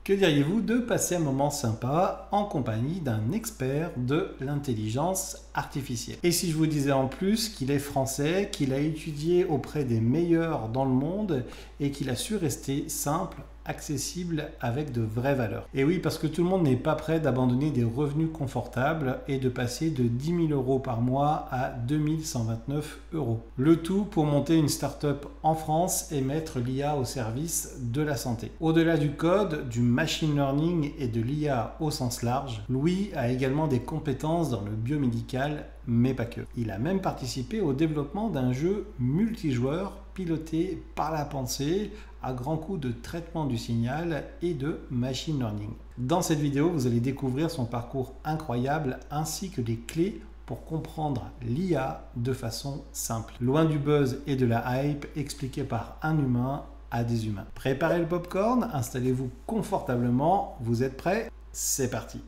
Que diriez-vous de passer un moment sympa en compagnie d'un expert de l'intelligence artificielle? Et si je vous disais en plus qu'il est français, qu'il a étudié auprès des meilleurs dans le monde et qu'il a su rester simple, accessible avec de vraies valeurs. Et oui, parce que tout le monde n'est pas prêt d'abandonner des revenus confortables et de passer de 10 000 € par mois à 2 129 €. Le tout pour monter une start-up en France et mettre l'IA au service de la santé. Au-delà du code, du machine learning et de l'IA au sens large, Louis a également des compétences dans le biomédical, mais pas que. Il a même participé au développement d'un jeu multijoueur piloté par la pensée à grands coups de traitement du signal et de machine learning. Dans cette vidéo, vous allez découvrir son parcours incroyable ainsi que les clés pour comprendre l'IA de façon simple. Loin du buzz et de la hype expliquée par un humain à des humains. Préparez le popcorn, installez-vous confortablement, vous êtes prêts? C'est parti.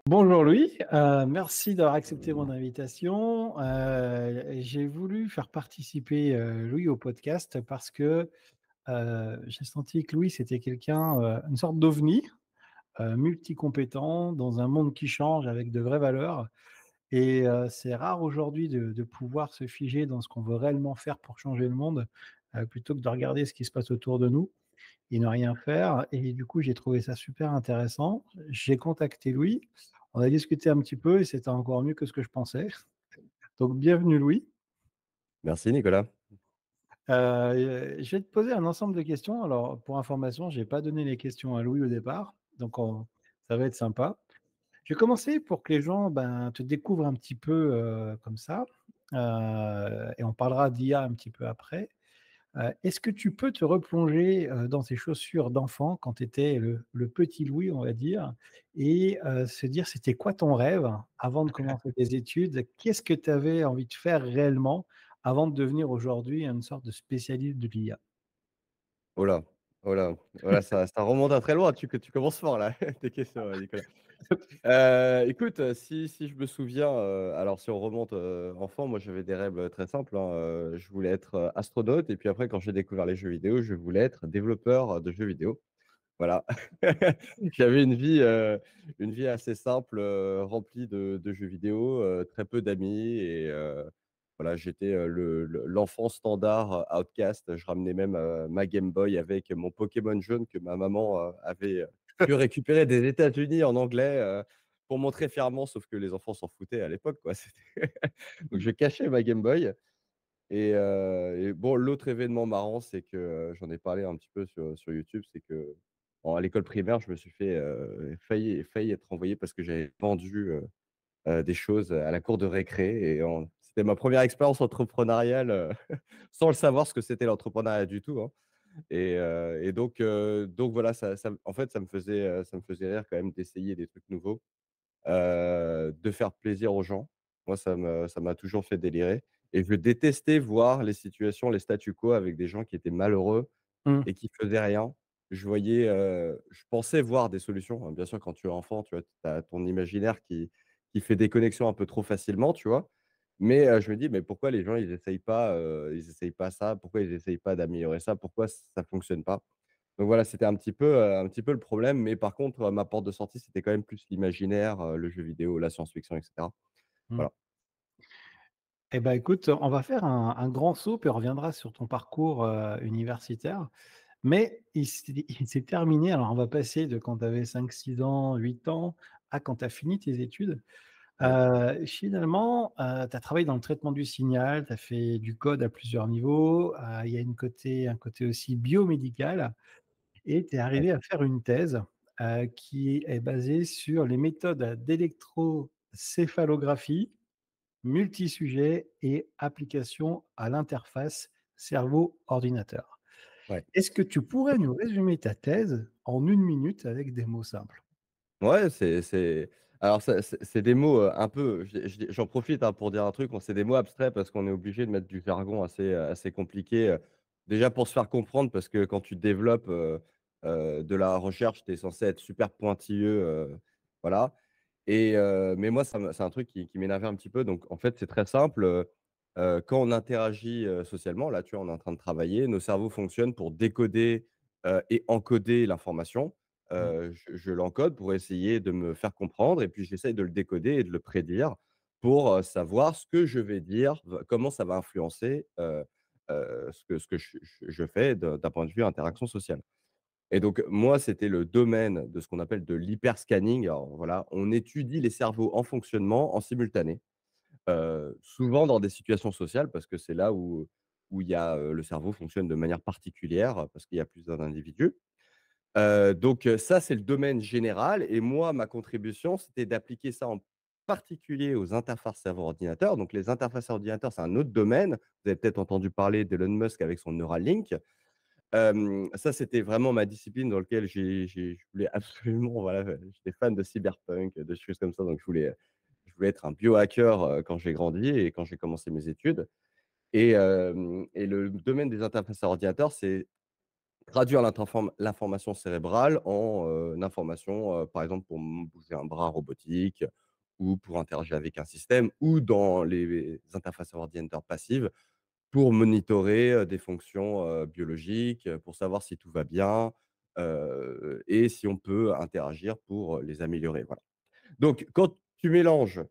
Bonjour Louis, merci d'avoir accepté mon invitation. J'ai voulu faire participer Louis au podcast parce que j'ai senti que Louis c'était quelqu'un, une sorte d'ovni, multicompétent dans un monde qui change avec de vraies valeurs. Et c'est rare aujourd'hui de pouvoir se figer dans ce qu'on veut réellement faire pour changer le monde, plutôt que de regarder ce qui se passe autour de nous et ne rien faire. Et du coup, j'ai trouvé ça super intéressant. J'ai contacté Louis, on a discuté un petit peu et c'était encore mieux que ce que je pensais. Donc bienvenue Louis. Merci Nicolas. Je vais te poser un ensemble de questions. Alors pour information, j'ai pas donné les questions à Louis au départ, donc ça va être sympa. Je vais commencer pour que les gens, ben, te découvrent un petit peu, comme ça, et on parlera d'IA un petit peu après. Est-ce que tu peux te replonger, dans tes chaussures d'enfant quand tu étais le petit Louis, on va dire, et se dire c'était quoi ton rêve avant de commencer tes études? Qu'est-ce que tu avais envie de faire réellement avant de devenir aujourd'hui une sorte de spécialiste de l'IA? Oh là, oh là, oh là, ça remonte à très loin, tu commences fort là, tes questions, Nicolas. Écoute, si je me souviens, alors si on remonte, enfant, moi j'avais des rêves, très simples, hein, je voulais être, astronaute et puis après quand j'ai découvert les jeux vidéo, je voulais être développeur, de jeux vidéo. Voilà. J'avais une vie assez simple, remplie de jeux vidéo, très peu d'amis et voilà, j'étais, l'enfant standard, outcast. Je ramenais même, ma Game Boy avec mon Pokémon jaune que ma maman, avait, pu récupérer des États-Unis en anglais, pour montrer fièrement, sauf que les enfants s'en foutaient à l'époque, quoi. C'était donc je cachais ma Game Boy et bon, l'autre événement marrant, c'est que, j'en ai parlé un petit peu sur YouTube, c'est que à l'école primaire, je me suis fait, failli être envoyé parce que j'avais vendu, des choses à la cour de récré et c'était ma première expérience entrepreneuriale, sans le savoir ce que c'était l'entrepreneuriat du tout, hein et donc voilà, ça en fait, ça me faisait rire quand même d'essayer des trucs nouveaux, de faire plaisir aux gens. Moi, ça m'a toujours fait délirer et je détestais voir les situations, les statu quo avec des gens qui étaient malheureux Mmh. et qui faisaient rien. Je pensais voir des solutions, hein. Bien sûr, quand tu es enfant, tu vois, tu as ton imaginaire qui fait des connexions un peu trop facilement, tu vois? Mais je me dis: «Mais pourquoi les gens ils essayent pas ça? Pourquoi ils essayent pas d'améliorer ça? Pourquoi ça fonctionne pas?» Donc voilà, c'était un petit peu le problème, mais par contre, ma porte de sortie, c'était quand même plus l'imaginaire, le jeu vidéo, la science-fiction et cetera. Mmh. Voilà. Et ben écoute, on va faire un grand saut, puis on reviendra sur ton parcours, universitaire. Mais il s'est terminé, alors on va passer de quand tu avais 5-6 ans, 8 ans, à quand tu as fini tes études. Oui, Finalement, tu as travaillé dans le traitement du signal, tu as fait du code à plusieurs niveaux, il y a un côté aussi biomédical et tu es ouais, arrivé à faire une thèse, qui est basée sur les méthodes d'électrocéphalographie, multisujets et application à l'interface cerveau-ordinateur. ouais. Est-ce que tu pourrais nous résumer ta thèse en 1 minute avec des mots simples? Ouais, c'est alors ça c'est des mots, un peu j'en profite, hein, pour dire un truc, c'est des mots abstraits parce qu'on est obligé de mettre du jargon assez compliqué, déjà pour se faire comprendre parce que quand tu développes, de la recherche, tu es censé être super pointilleux, voilà Mais moi, c'est un truc qui m'énervait un petit peu. Donc en fait, c'est très simple, quand on interagit, socialement, là, tu vois, on est en train de travailler, nos cerveaux fonctionnent pour décoder, et encoder l'information. Mmh. Je l'encode pour essayer de me faire comprendre et puis j'essaye de le décoder et de le prédire pour, savoir ce que je vais dire, comment ça va influencer, ce que je fais d'un point de vue interaction sociale. Et donc, moi, c'était le domaine de ce qu'on appelle de l'hyperscanning. Alors voilà, on étudie les cerveaux en fonctionnement en simultané, souvent dans des situations sociales parce que c'est là où il y a, le cerveau fonctionne de manière particulière, parce qu'il y a plus d'un individu. Donc, ça, c'est le domaine général et moi, ma contribution, c'était d'appliquer ça en particulier aux interfaces cerveau-ordinateur. Donc les interfaces ordinateur, c'est un autre domaine. Vous avez peut-être entendu parler d'Elon Musk avec son Neuralink. Ça, c'était vraiment ma discipline dans lequel je voulais absolument, voilà, j'étais fan de cyberpunk, de choses comme ça, donc je voulais être un biohacker, quand j'ai grandi et quand j'ai commencé mes études et le domaine des interfaces à ordinateur, c'est traduire l'information cérébrale en, information, par exemple, pour bouger un bras robotique ou pour interagir avec un système ou dans les interfaces à ordinateur passives, pour monitorer, des fonctions, biologiques, pour savoir si tout va bien, et si on peut interagir pour, les améliorer, voilà. Donc quand tu mélanges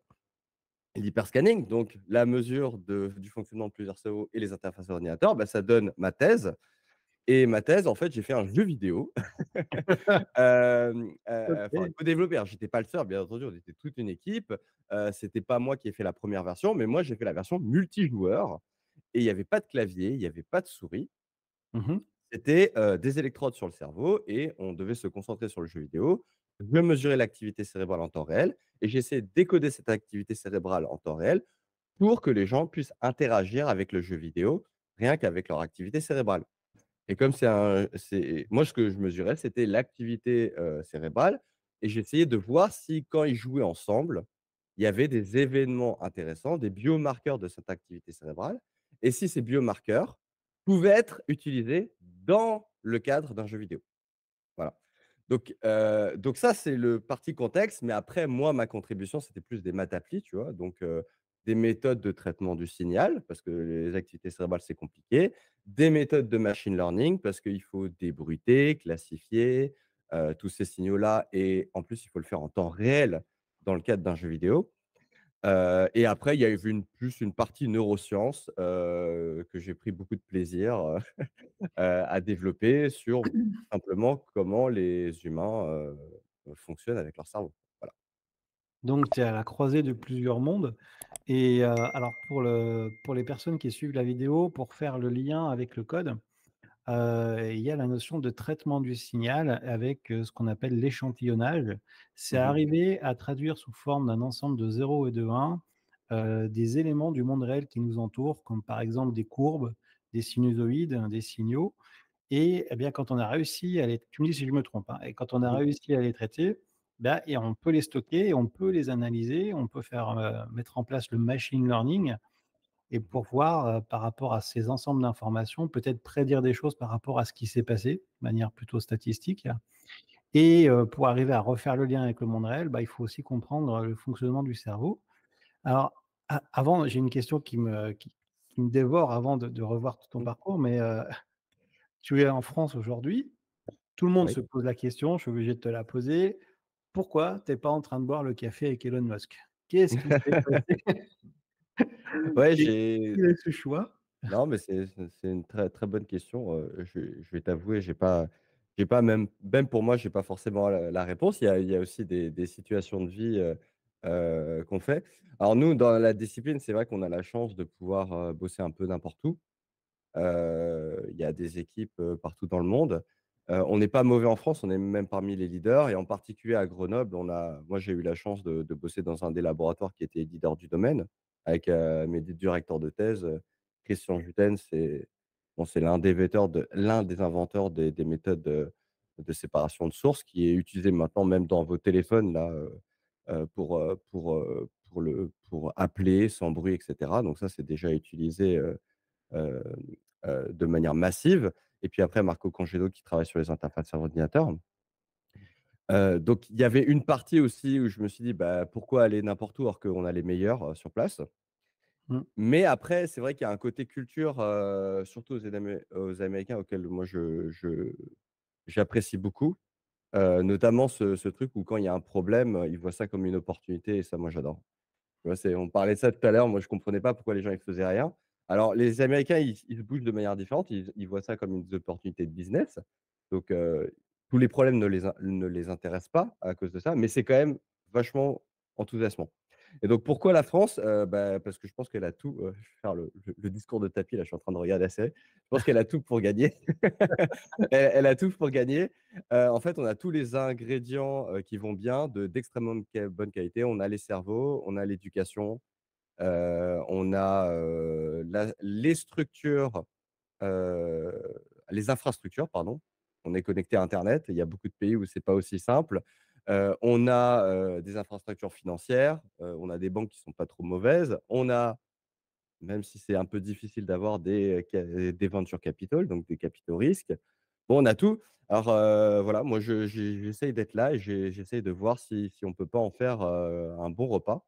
l'hyperscanning, donc la mesure du fonctionnement de plusieurs cerveaux et les interfaces ordinateurs, bah, ça donne ma thèse et ma thèse, en fait, j'ai fait un jeu vidéo, enfin OK. co-développé. Alors j'étais pas le seul, bien entendu, on était toute une équipe, c'était pas moi qui ai fait la première version, mais moi j'ai fait la version multijoueur et il y avait pas de clavier, il y avait pas de souris. Mmh. C'était, des électrodes sur le cerveau et on devait se concentrer sur le jeu vidéo. Je mesurais l'activité cérébrale en temps réel et j'essayais de décoder cette activité cérébrale en temps réel pour que les gens puissent interagir avec le jeu vidéo, rien qu'avec leur activité cérébrale. Et comme c'est moi ce que je mesurais, c'était l'activité, cérébrale et j'essayais de voir si quand ils jouaient ensemble, il y avait des événements intéressants, des biomarqueurs de cette activité cérébrale et si ces biomarqueurs pouvaient être utilisés dans le cadre d'un jeu vidéo. Voilà. Donc ça, c'est le parti contexte, mais après, moi, ma contribution, c'était plus des maths appliques, tu vois? Donc, des méthodes de traitement du signal, parce que les activités cérébrales, c'est compliqué. Des méthodes de machine learning, parce qu'il faut débruiter, classifier, tous ces signaux-là et en plus, il faut le faire en temps réel dans le cadre d'un jeu vidéo. Et après, il y a eu une partie neurosciences, que j'ai pris beaucoup de plaisir, à développer sur simplement comment les humains, fonctionnent avec leur cerveau. Voilà. Donc tu es à la croisée de plusieurs mondes et alors pour les personnes qui suivent la vidéo, pour faire le lien avec le code, il y a la notion de traitement du signal avec, ce qu'on appelle l'échantillonnage. C'est Mmh mh. arriver à traduire sous forme d'un ensemble de 0 et de 1, des éléments du monde réel qui nous entourent, comme par exemple des courbes, des sinusoïdes, des signaux et bien, quand on a réussi à les tu me dis si je me trompe, hein, et quand on a Mmh. réussi à les traiter, bah et on peut les stocker et on peut les analyser, on peut faire, mettre en place le machine learning et Mmh. pour voir, par rapport à ces ensembles d'informations, peut-être prédire des choses par rapport à ce qui s'est passé, de manière plutôt statistique et pour arriver à refaire le lien avec le monde réel, bah, il faut aussi comprendre, le fonctionnement du cerveau. Alors, avant, j'ai une question qui me dévore avant de revoir tout ton Mmh. parcours, mais tu es en France aujourd'hui, tout le monde Oui. se pose la question, je suis obligé de te la poser. Pourquoi tu es pas en train de boire le café avec Elon Musk? Qu'est-ce qui s'est passé? Ouais, Qu'est-ce j'ai qui a ce choix? non, mais c'est une très, très bonne question, je vais t'avouer, j'ai pas même pour moi, j'ai pas forcément la réponse. Il y a aussi des situations de vie, qu'on fait. Alors nous, dans la discipline, c'est vrai qu'on a la chance de pouvoir, bosser un peu n'importe où. Il y a des équipes, partout dans le monde. On n'est pas mauvais en France, on est même parmi les leaders et en particulier à Grenoble, moi j'ai eu la chance de bosser dans un des laboratoires qui était leader du domaine avec, mes 2 directeurs de thèse, Christian Jutens, c'est l'un des inventeurs des méthodes, de séparation de sources qui est utilisé maintenant même dans vos téléphones là, pour appeler sans bruit et cetera. Donc ça, c'est déjà utilisé, heu de manière massive et puis après Marco Congedo qui travaille sur les interfaces serveur ordinateur. Donc il y avait une partie aussi où je me suis dit: «Bah, pourquoi aller n'importe où alors qu'on a les meilleurs, sur place?» Mmh. Mais après, c'est vrai qu'il y a un côté culture, surtout aux Américains auquel moi j'apprécie beaucoup, notamment ce truc où quand il y a un problème, ils voient ça comme une opportunité et ça, moi, j'adore. Tu vois, on parlait de ça tout à l'heure, moi je comprenais pas pourquoi les gens ils faisaient rien. Alors les Américains, ils se bougent de manière différente, ils voient ça comme une opportunité de business. Donc tous les problèmes ne les intéressent pas à cause de ça, mais c'est quand même vachement enthousiasmant. Et donc pourquoi la France? Bah, parce que je pense qu'elle a tout, je vais faire le discours de tapis là, je suis en train de regarder la série. Je pense qu'elle a tout pour gagner. Elle a tout pour gagner. En fait, on a tous les ingrédients, qui vont bien, d'extrêmement bonne qualité. On a les cerveaux, on a l'éducation, on a, les structures, heu, les infrastructures, pardon. On est connecté à internet. Il y a beaucoup de pays où c'est pas aussi simple. On a, des infrastructures financières, on a des banques qui sont pas trop mauvaises. On a, même si c'est un peu difficile d'avoir des venture capital, donc des capitaux risques. Bon, on a tout. Alors, voilà, moi j'essaye d'être là et j'essaye de voir si on peut pas en faire, un bon repas.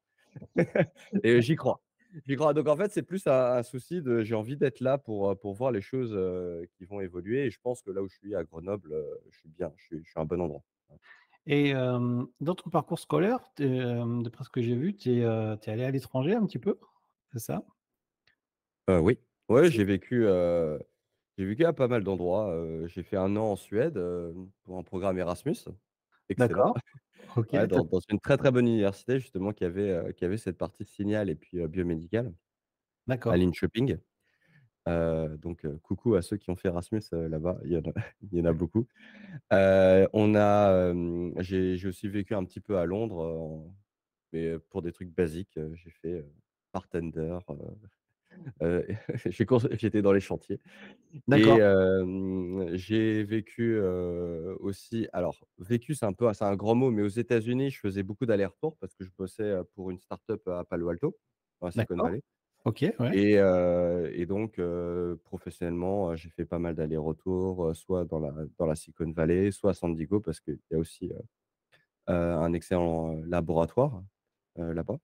Et j'y crois. J'y crois. Donc en fait, c'est plus un souci de j'ai envie d'être là pour voir les choses, qui vont évoluer et je pense que là où je suis à Grenoble, je suis bien, je suis à un bon endroit. Ouais. Et dans ton parcours scolaire, d'après ce que j'ai vu, tu es allé à l'étranger un petit peu? C'est ça? Oui. Ouais, C'est j'ai vécu à pas mal d'endroits, j'ai fait 1 an en Suède, pour un programme Erasmus. Excellent. d'accord. OK, Ouais, tu dans une très, très bonne université justement qui avait cette partie signal et puis, biomédicale à d'accord, Linköping. Donc, coucou à ceux qui ont fait Erasmus, là-bas, il y en a il y en a beaucoup. J'ai aussi vécu un petit peu à Londres, mais pour des trucs basiques, j'ai fait, bartender, j'étais dans les chantiers et d'accord, j'ai vécu, aussi alors vécu, c'est un grand mot, mais aux États-Unis, je faisais beaucoup d'allers-retours parce que je bossais, pour une start-up à Palo Alto, dans la Silicon d'accord. Valley. OK, ouais. Et donc professionnellement, j'ai fait pas mal d'allers-retours, soit dans la Silicon Valley, soit à San Diego parce qu'il y a aussi, un excellent, laboratoire, là-bas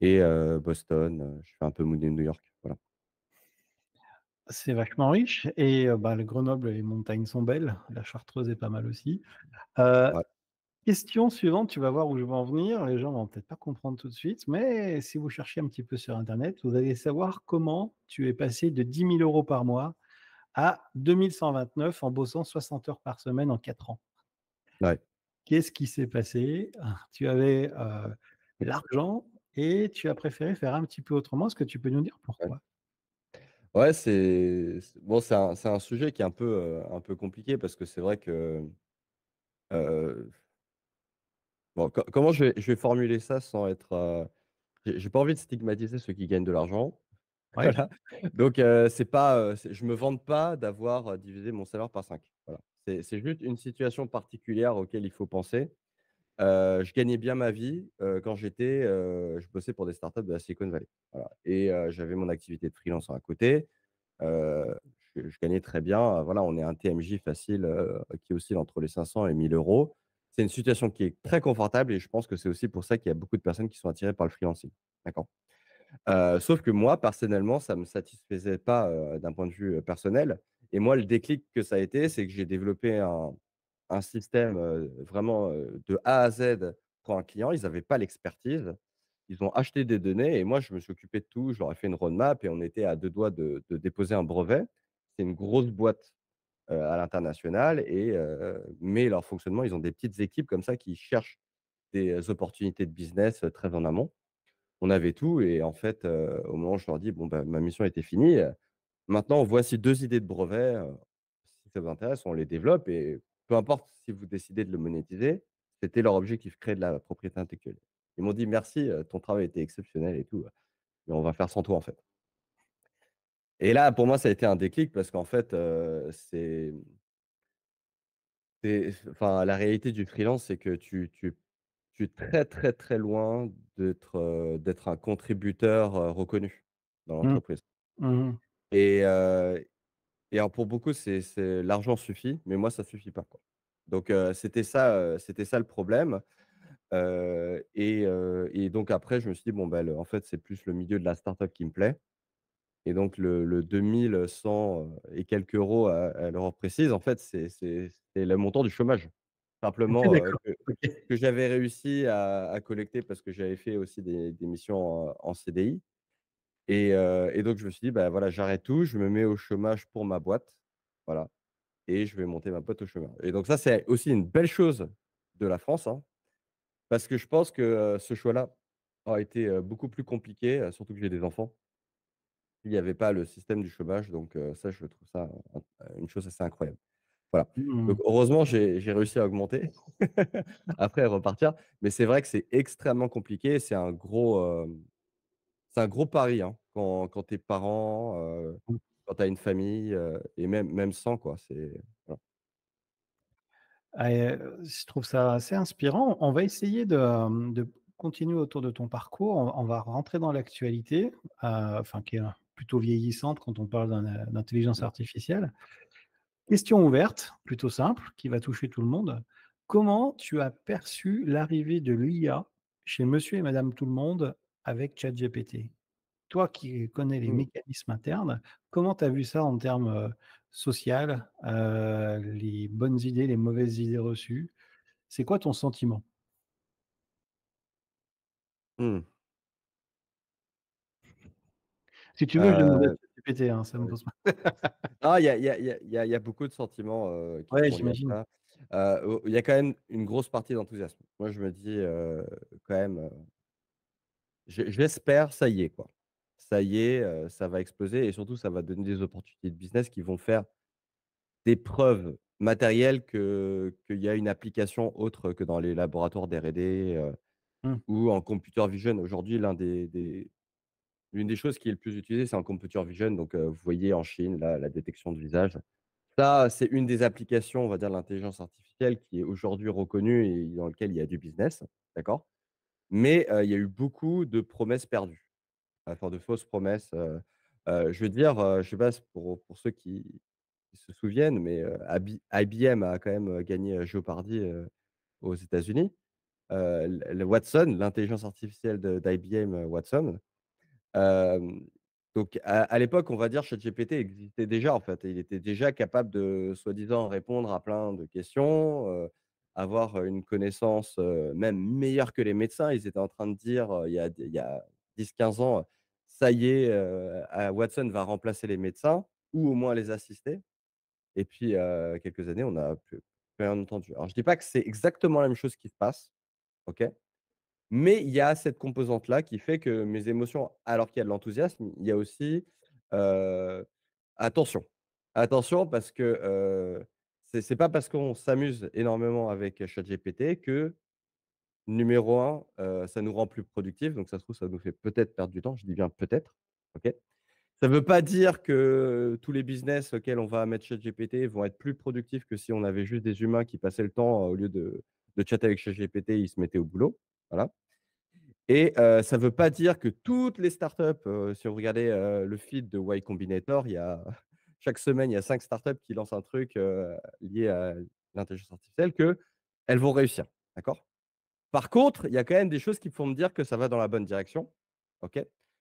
et Boston, je fais un peu New York, voilà. C'est vachement riche et bah, le Grenoble, les montagnes sont belles, la Chartreuse est pas mal aussi. Heu, Ouais, Question suivante, tu vas voir où je veux en venir. Les gens vont peut-être pas comprendre tout de suite, mais si vous cherchez un petit peu sur internet, vous allez savoir comment tu es passé de 10 000 € par mois à 2 129 en bossant 60 heures par semaine en 4 ans. ouais. Qu'est-ce qui s'est passé? Tu avais, l'argent et tu as préféré faire un petit peu autrement. Est-ce que tu peux nous dire Ouais. pourquoi? Ouais, bon, c'est un sujet qui est un peu compliqué parce que c'est vrai que, heu, bon, comment je vais formuler ça sans être, j'ai pas envie de stigmatiser ceux qui gagnent de l'argent. Ouais, Voilà, donc c'est pas, je me vante pas d'avoir, divisé mon salaire par 5. Voilà. C'est juste une situation particulière auquel il faut penser. Je gagnais bien ma vie, quand je bossais pour des startups de la Silicon Valley. Voilà et j'avais mon activité de freelancer à côté. Heu, je gagnais très bien, voilà, on est un TMJ facile, qui oscille entre les 500 et 1 000 €. C'est une situation qui est très confortable et je pense que c'est aussi pour ça qu'il y a beaucoup de personnes qui sont attirées par le freelancing. D'accord? Sauf que moi, personnellement, ça me satisfaisait pas, d'un point de vue, personnel et moi, le déclic que ça a été, c'est que j'ai développé un système, vraiment, de A à Z pour un client. Ils avaient pas l'expertise. Ils ont acheté des données et moi, je me suis occupé de tout. Je leur ai fait une roadmap et on était à 2 doigts de déposer un brevet. C'est une grosse boîte, à l'international mais leur fonctionnement, ils ont des petites équipes comme ça qui cherchent des opportunités de business, très en amont. On avait tout et en fait, au moment où je leur dis: «Bon, bah, ma mission était finie, maintenant voici 2 idées de brevets, si ça vous intéresse, on les développe et peu importe si vous décidez de le monétiser». C'était leur objectif, créer de la propriété intellectuelle. Ils m'ont dit: «Merci, ton travail était exceptionnel et tout, mais on va faire sans toi, en fait». Et là, pour moi, ça a été un déclic parce qu'en fait, enfin, la réalité du freelance, c'est que tu es très, très, très loin d'être un contributeur, reconnu dans Mmh. l'entreprise. Mmh. Et alors pour beaucoup, c'est l'argent suffit, mais moi ça suffit pas, quoi. Donc c'était ça le problème, et donc après je me suis dit: «Bon, bah, le en fait, c'est plus le milieu de la start-up qui me plaît». Et donc le 2 100 et quelques euros à l'heure précise, en fait, c'est le montant du chômage. OK, Simplement, d'accord. OK. que j'avais réussi à collecter parce que j'avais fait aussi des missions en CDI, et donc je me suis dit: «Bah, voilà, j'arrête tout, je me mets au chômage pour ma boîte, voilà, et je vais monter ma boîte au chômage». Et donc ça, c'est aussi une belle chose de la France, hein, parce que je pense que, ce choix-là aurait été, beaucoup plus compliqué, surtout que j'ai des enfants. Il y avait pas le système du chômage, donc ça, je trouve ça une chose assez incroyable. Voilà. Donc Mmh. heureusement, j'ai réussi à augmenter, après repartir, mais c'est vrai que c'est extrêmement compliqué. C'est un gros pari, hein, quand tu es parent, quand tu as une famille, et même sans, quoi. C'est voilà. Je trouve ça assez inspirant. On va essayer de continuer autour de ton parcours. On va rentrer dans l'actualité, enfin qui est plutôt vieillissante quand on parle d'intelligence Mmh. artificielle. Question ouverte, plutôt simple, qui va toucher tout le monde. Comment tu as perçu l'arrivée de l'IA chez monsieur et madame tout le monde avec ChatGPT? Toi qui connais les Mmh. mécanismes internes, comment tu as vu ça en termes, social, les bonnes idées, les mauvaises idées reçues? C'est quoi ton sentiment? Mmh. Si tu veux, je demanderai à Heu, ChatGPT, hein, ça me ouais. pose pas. Ah, il y a beaucoup de sentiments, qui Ouais, sont liés j'imagine. à ça. Il y a quand même une grosse partie d'enthousiasme. Moi, je me dis, quand même, j'espère, ça y est, quoi. Ça y est, ça va exploser et surtout ça va donner des opportunités de business qui vont faire des preuves matérielles qu'il y a une application autre que dans les laboratoires d'R&D, Mmh. ou en computer vision. Aujourd'hui, l'une des choses qui est le plus utilisée, c'est en computer vision. Donc, vous voyez en Chine, là, la détection de visage. Ça, c'est une des applications, on va dire, de l'intelligence artificielle qui est aujourd'hui reconnue et dans lequel il y a du business, d'accord? Mais, il y a eu beaucoup de promesses perdues. Enfin, de fausses promesses, je veux dire, je sais pas, pour ceux qui se souviennent, mais, IBM a quand même, gagné, Jeopardy, aux États-Unis. Le Watson, l'intelligence artificielle d'IBM, Watson, hem, donc à l'époque, on va dire, ChatGPT existait déjà, en fait, et il était déjà capable de, soi-disant, répondre à plein de questions, avoir, une connaissance, même meilleure que les médecins. Ils étaient en train de dire, il y a 10-15 ans: «Ça y est, Watson va remplacer les médecins ou au moins les assister». Et puis, quelques années, on n'a plus rien entendu. Alors je dis pas que c'est exactement la même chose qui se passe, OK? Mais il y a cette composante-là qui fait que mes émotions, alors qu'il y a de l'enthousiasme, il y a aussi, heu, attention. Attention parce que, c'est pas parce qu'on s'amuse énormément avec ChatGPT que, numéro un, ça nous rend plus productifs. Donc ça se trouve, ça nous fait peut-être perdre du temps. Je dis bien peut-être, OK? Ça ne veut pas dire que tous les business auxquels on va mettre ChatGPT vont être plus productifs que si on avait juste des humains qui passaient le temps, au lieu de chatter avec ChatGPT, ils se mettaient au boulot. Voilà. Et ça ne veut pas dire que toutes les startups, si vous regardez, le feed de Y Combinator, il y a chaque semaine, il y a 5 startups qui lancent un truc, lié à l'intelligence artificielle, qu'elles vont réussir. D'accord? Par contre, il y a quand même des choses qui font me dire que ça va dans la bonne direction. OK?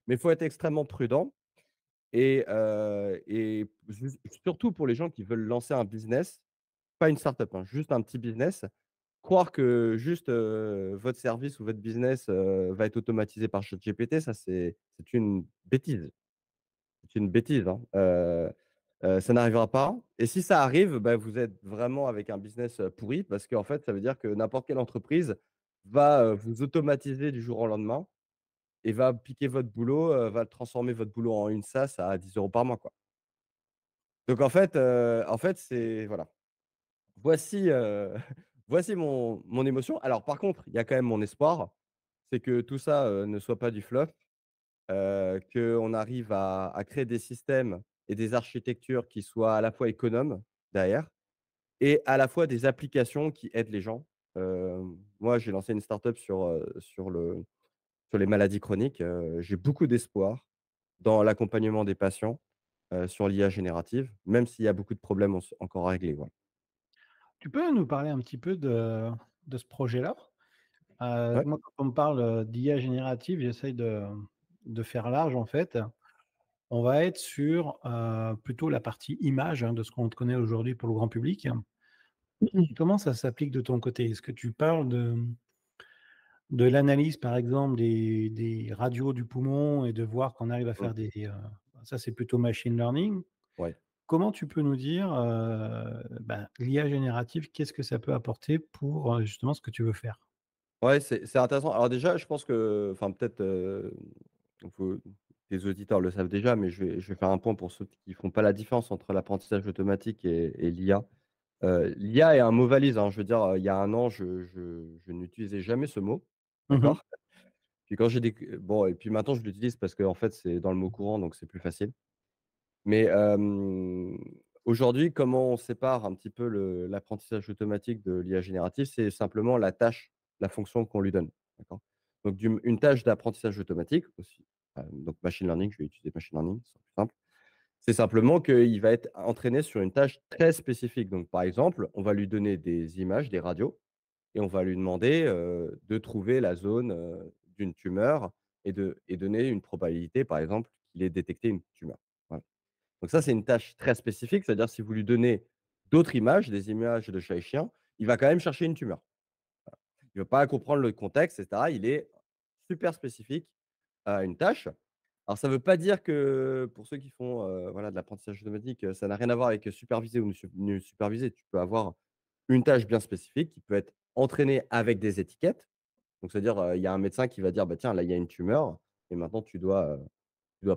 Mais il faut être extrêmement prudent, et surtout pour les gens qui veulent lancer un business, pas une startup, hein, juste un petit business. Croire que juste, votre service ou votre business, va être automatisé par ChatGPT, ça c'est une bêtise. C'est une bêtise, hein. Ça n'arrivera pas, et si ça arrive, bah, vous êtes vraiment avec un business, pourri, parce qu'en fait, ça veut dire que n'importe quelle entreprise va, vous automatiser du jour au lendemain et va piquer votre boulot, va transformer votre boulot en une SaaS à 10 € par mois, quoi. Donc en fait, c'est voilà. Voici, voici mon émotion. Alors par contre, il y a quand même mon espoir, c'est que tout ça, ne soit pas du fluff, qu'on arrive à créer des systèmes et des architectures qui soient à la fois économes derrière et à la fois des applications qui aident les gens. Moi, j'ai lancé une startup sur les maladies chroniques. J'ai beaucoup d'espoir dans l'accompagnement des patients, sur l'IA générative, même s'il y a beaucoup de problèmes encore à régler, voilà. Tu peux nous parler un petit peu de ce projet-là? Ouais. Moi, quand on me parle, d'IA générative, j'essaye de faire large, en fait. On va être sur, plutôt la partie image, hein, de ce qu'on connaît aujourd'hui pour le grand public. Comment ça s'applique de ton côté? Est-ce que tu parles de l'analyse, par exemple, des radios du poumon et de voir qu'on arrive à Mmh. faire ça, c'est plutôt machine learning. Ouais. Comment tu peux nous dire, ben, l'IA générative, qu'est-ce que ça peut apporter pour, justement ce que tu veux faire? Ouais, c'est intéressant. Alors déjà, je pense que enfin peut-être, faut tes auditeurs le savent déjà, mais je vais faire un point pour ceux qui font pas la différence entre l'apprentissage automatique et l'IA. L'IA est un mot valise, hein. Je veux dire, il y a un an, je n'utilisais jamais ce mot, Mmh. d'accord? Puis quand j'ai déc bon et puis maintenant je l'utilise parce qu'en fait, c'est dans le mot courant, donc c'est plus facile. Mais, aujourd'hui, comment on sépare un petit peu l'apprentissage automatique de l'IA générative? C'est simplement la tâche, la fonction qu'on lui donne, d'accord? Donc une tâche d'apprentissage automatique aussi, donc machine learning, je vais utiliser machine learning, ce sera plus simple. C'est simplement qu'il va être entraîné sur une tâche très spécifique. Donc par exemple, on va lui donner des images, des radios et on va lui demander, de trouver la zone, d'une tumeur et donner une probabilité, par exemple, qu'il ait détecté une tumeur. Voilà. Donc ça, c'est une tâche très spécifique, c'est-à-dire si vous lui donnez d'autres images, des images de chat et chien, il va quand même chercher une tumeur. Il ne va pas comprendre le contexte et cetera. Il est super spécifique à une tâche. Alors ça ne veut pas dire que pour ceux qui font, voilà, de l'apprentissage automatique, ça n'a rien à voir avec superviser ou ne superviser. Tu peux avoir une tâche bien spécifique qui peut être entraînée avec des étiquettes. Donc c'est-à-dire, il y a un médecin qui va dire: «Bah, tiens, là, il y a une tumeur et maintenant tu dois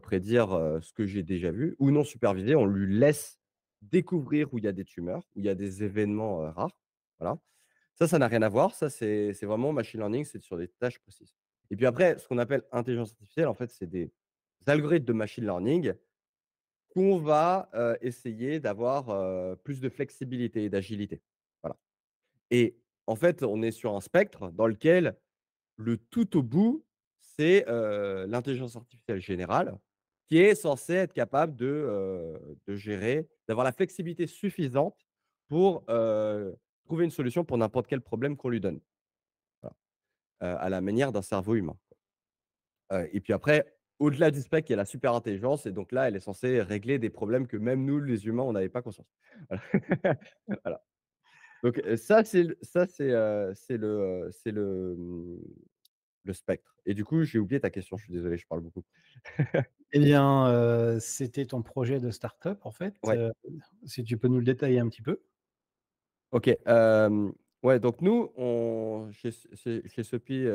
prédire, ce que j'ai déjà vu ou non supervisé, on lui laisse découvrir où il y a des tumeurs, où il y a des événements, rares, voilà. Ça n'a rien à voir, ça c'est vraiment machine learning, c'est sur des tâches précises. Et puis après, ce qu'on appelle intelligence artificielle, en fait, c'est des algorithmes de machine learning qu'on va, essayer d'avoir, plus de flexibilité et d'agilité. Voilà. Et en fait, on est sur un spectre dans lequel le tout au bout, c'est, l'intelligence artificielle générale qui est censée être capable de gérer, d'avoir la flexibilité suffisante pour, trouver une solution pour n'importe quel problème qu'on lui donne. Voilà, à la manière d'un cerveau humain. Et puis après, au-delà du spectre, il y a la super intelligence et donc là, elle est censée régler des problèmes que même nous, les humains, on n'avait pas conscience. Voilà. Voilà. Donc, le spectre. Et du coup, j'ai oublié ta question, je suis désolé, je parle beaucoup. Eh bien, c'était ton projet de start-up, en fait, Ouais, si tu peux nous le détailler un petit peu? OK, ouais, donc nous, chez Sopi,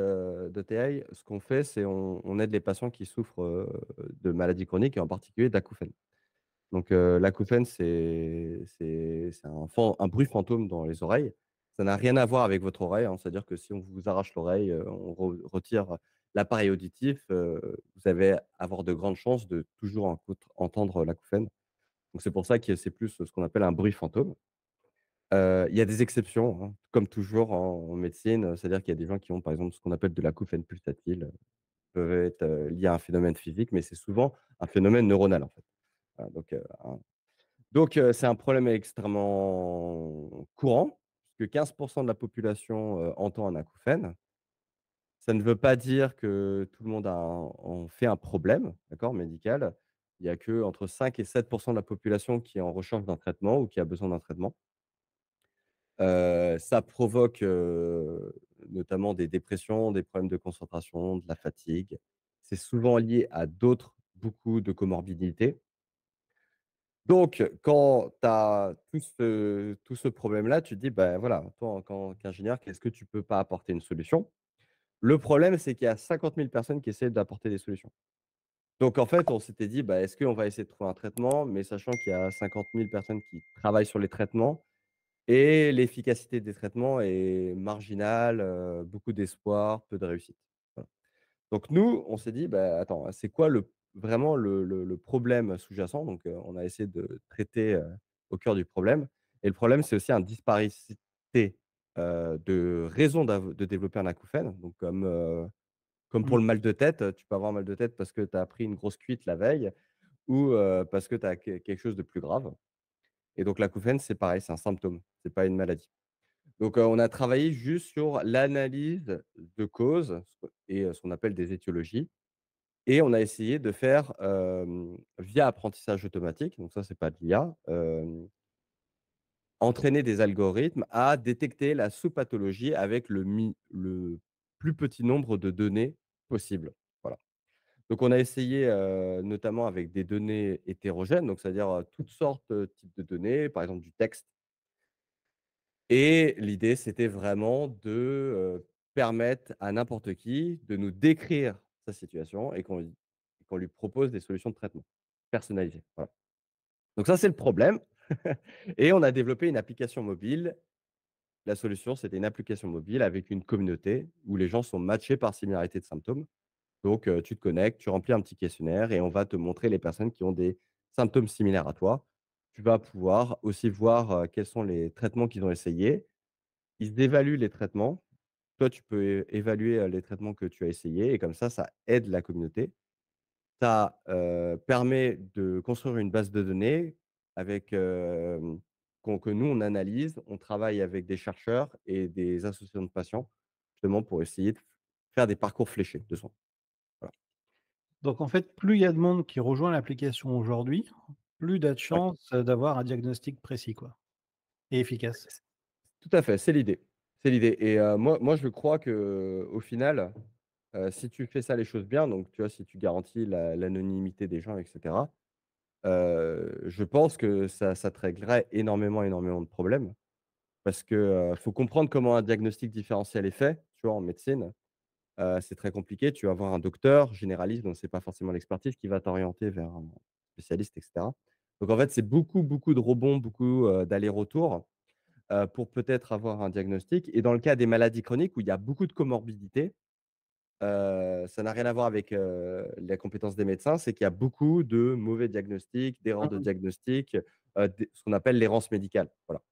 DTI, ce qu'on fait, c'est on aide les patients qui souffrent, de maladies chroniques et en particulier d'acouphènes. Donc, l'acouphène, c'est un bruit fantôme dans les oreilles. Ça n'a rien à voir avec votre oreille, hein. C'est-à-dire que si on vous arrache l'oreille, on retire l'appareil auditif, vous allez avoir de grandes chances de toujours entendre l'acouphène. Donc c'est pour ça que c'est plus ce qu'on appelle un bruit fantôme. Il y a des exceptions, hein, comme toujours en médecine, c'est-à-dire qu'il y a des gens qui ont, par exemple, ce qu'on appelle de l'acouphène pulsatile, peuvent être, liés à un phénomène physique, mais c'est souvent un phénomène neuronal, en fait. Voilà, c'est un problème extrêmement courant, puisque 15 de la population, entend un acouphène. Ça ne veut pas dire que tout le monde en fait un problème, d'accord, médical. Il y a que entre 5 et 7 de la population qui est en recherche d'un traitement ou qui a besoin d'un traitement. Ça provoque, notamment des dépressions, des problèmes de concentration, de la fatigue. C'est souvent lié à beaucoup de comorbidités. Donc, quand tu as tout ce problème-là, tu te dis: «Bah, voilà, toi, en tant qu'ingénieur, qu'est-ce que tu peux pas apporter une solution?» Le problème, c'est qu'il y a 50 000 personnes qui essaient d'apporter des solutions. Donc, en fait, on s'était dit: «Bah, est-ce qu'on va essayer de trouver un traitement?» mais sachant qu'il y a 50 000 personnes qui travaillent sur les traitements et l'efficacité des traitements est marginale, beaucoup d'espoir, peu de réussite. Voilà. Donc nous, on s'est dit: «Bah, attends, c'est quoi vraiment le problème sous-jacent?» Donc, on a essayé de traiter, au cœur du problème et le problème, c'est aussi une disparité, de raisons de développer un acouphène. Donc comme pour Mmh. le mal de tête, tu peux avoir mal de tête parce que tu as pris une grosse cuite la veille ou, parce que tu as quelque chose de plus grave et donc l'acouphène, c'est pareil, c'est un symptôme, c'est pas une maladie. Donc, on a travaillé juste sur l'analyse de causes et ce qu'on appelle des étiologies et on a essayé de faire, via apprentissage automatique, donc ça, c'est pas de l'IA, entraîner des algorithmes à détecter la sous-pathologie avec le plus petit nombre de données possible. Voilà. Donc on a essayé, notamment avec des données hétérogènes, donc c'est-à-dire, toutes sortes, types de données, par exemple du texte. Et l'idée, c'était vraiment de, permettre à n'importe qui de nous décrire sa situation et qu'on lui propose des solutions de traitement personnalisées. Voilà. Donc ça, c'est le problème et on a développé une application mobile. La solution, c'était une application mobile avec une communauté où les gens sont matchés par similarité de symptômes. Donc, tu te connectes, tu remplis un petit questionnaire et on va te montrer les personnes qui ont des symptômes similaires à toi. Tu vas pouvoir aussi voir, quels sont les traitements qu'ils ont essayés. Ils évaluent les traitements. Toi, tu peux évaluer, les traitements que tu as essayés et comme ça aide la communauté. Ça, permet de construire une base de données avec, que nous on analyse. On travaille avec des chercheurs et des associations de patients, justement pour essayer de faire des parcours fléchés de soins. Voilà. Donc en fait, plus il y a de monde qui rejoint l'application aujourd'hui, plus tu as de Ouais, chances, d'avoir un diagnostic précis, quoi, et efficace. c tout à fait, c'est l'idée. C'est l'idée et moi je crois qu'au final, si tu fais ça les choses bien, donc tu vois, si tu garantis l'anonymité des gens et cetera, je pense que ça te réglerait énormément, énormément de problèmes. Parce que, faut comprendre comment un diagnostic différentiel est fait, tu vois, en médecine. C'est très compliqué. Tu vas voir un docteur généraliste, donc c'est pas forcément l'expertise, qui va t'orienter vers un spécialiste et cetera. Donc en fait, c'est beaucoup, beaucoup de rebonds, beaucoup, d'allers-retours, pour peut-être avoir un diagnostic et dans le cas des maladies chroniques où il y a beaucoup de comorbidités, ça n'a rien à voir avec, la compétence des médecins, c'est qu'il y a beaucoup de mauvais diagnostics, d'erreurs de Mmh. diagnostic, des ce qu'on appelle l'errance médicale. Voilà.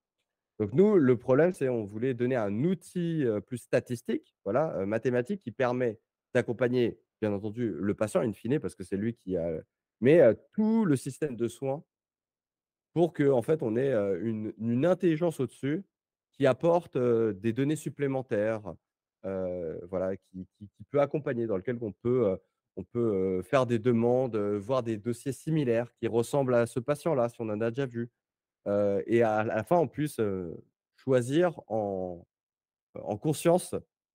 Donc nous, le problème, c'est on voulait donner un outil, plus statistique, voilà, mathématique qui permet d'accompagner, bien entendu, le patient in fine parce que c'est lui qui a mais tout le système de soins pour qu'en fait, on ait, une intelligence au-dessus qui apporte, des données supplémentaires, voilà, qui peut accompagner, dans lequel on peut, faire des demandes, voir des dossiers similaires qui ressemblent à ce patient-là, si on en a déjà vu. Et à la fin, en plus, choisir en conscience,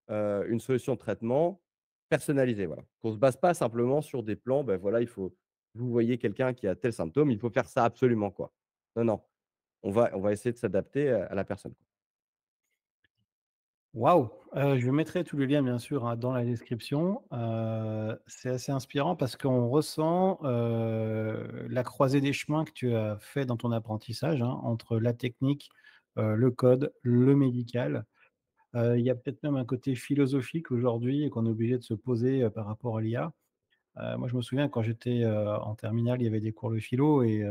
une solution de traitement personnalisée, voilà. Qu'on ne se base pas simplement sur des plans, ben voilà, il faut vous voyez quelqu'un qui a tel symptôme, il faut faire ça absolument, quoi. Non, non, on va essayer de s'adapter, à la personne, quoi. Waouh! Je mettrai tous les liens bien sûr, hein, dans la description. C'est assez inspirant parce qu'on ressent, la croisée des chemins que tu as fait dans ton apprentissage, hein, entre la technique, le code, le médical. Il y a peut-être même un côté philosophique aujourd'hui et qu'on est obligé de se poser, par rapport à l'IA. Moi je me souviens quand j'étais, en terminale, il y avait des cours de philo et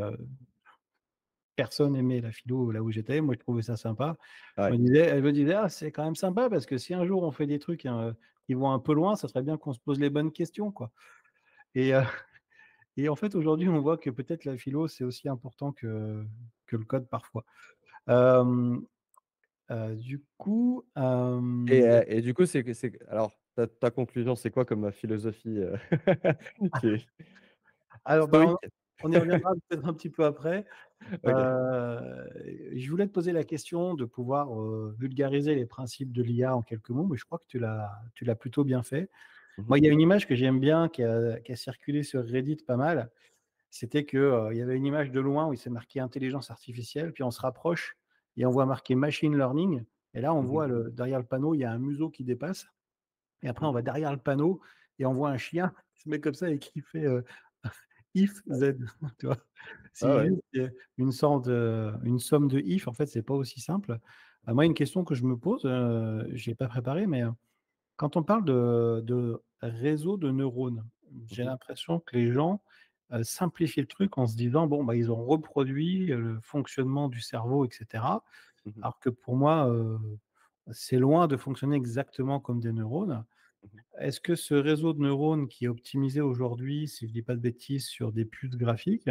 personne aimait la philo là où j'étais. Moi, je trouvais ça sympa. Ouais. Elle me disait: «Ah, c'est quand même sympa parce que si un jour on fait des trucs, hein, qui vont un peu loin, ça serait bien qu'on se pose les bonnes questions, quoi» et et en fait, aujourd'hui, on voit que peut-être la philo, c'est aussi important que le code parfois. Hem, du coup, Et du coup, alors ta conclusion, c'est quoi comme, philosophie, qui est alors, bah, stoïque? on y reviendra peut-être un petit peu après. OK. Je voulais te poser la question de pouvoir, vulgariser les principes de l'IA en quelques mots, mais je crois que tu l'as plutôt bien fait. Mmh mh. Moi, il y a une image que j'aime bien qui a circulé sur Reddit pas mal. C'était que, il y avait une image de loin où il s'est marqué intelligence artificielle, puis on se rapproche et on voit marqué machine learning et là, on Mmh mh. voit derrière le panneau, il y a un museau qui dépasse et après on Mmh. va derrière le panneau et on voit un chien qui se met comme ça et qui fait, if Z, tu vois? Ah Si ouais. juste, une sorte une somme de if, en fait, c'est pas aussi simple. Moi, une question que je me pose, je l'ai pas préparée, mais, quand on parle de réseau de neurones, Mmh j'ai mh. l'impression que les gens, simplifient le truc en se disant: «Bon, bah, ils ont reproduit, le fonctionnement du cerveau et cetera». Mmh mh. Alors que pour moi, c'est loin de fonctionner exactement comme des neurones. Mmh mh. Est-ce que ce réseau de neurones qui est optimisé aujourd'hui, si je dis pas de bêtises, sur des puces graphiques,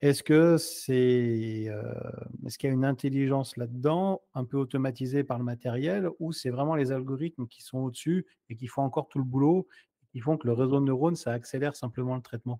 Est-ce qu'il y a une intelligence là-dedans, un peu automatisée par le matériel, ou c'est vraiment les algorithmes qui sont au-dessus et qui font encore tout le boulot, qui font que le réseau de neurones, ça accélère simplement le traitement?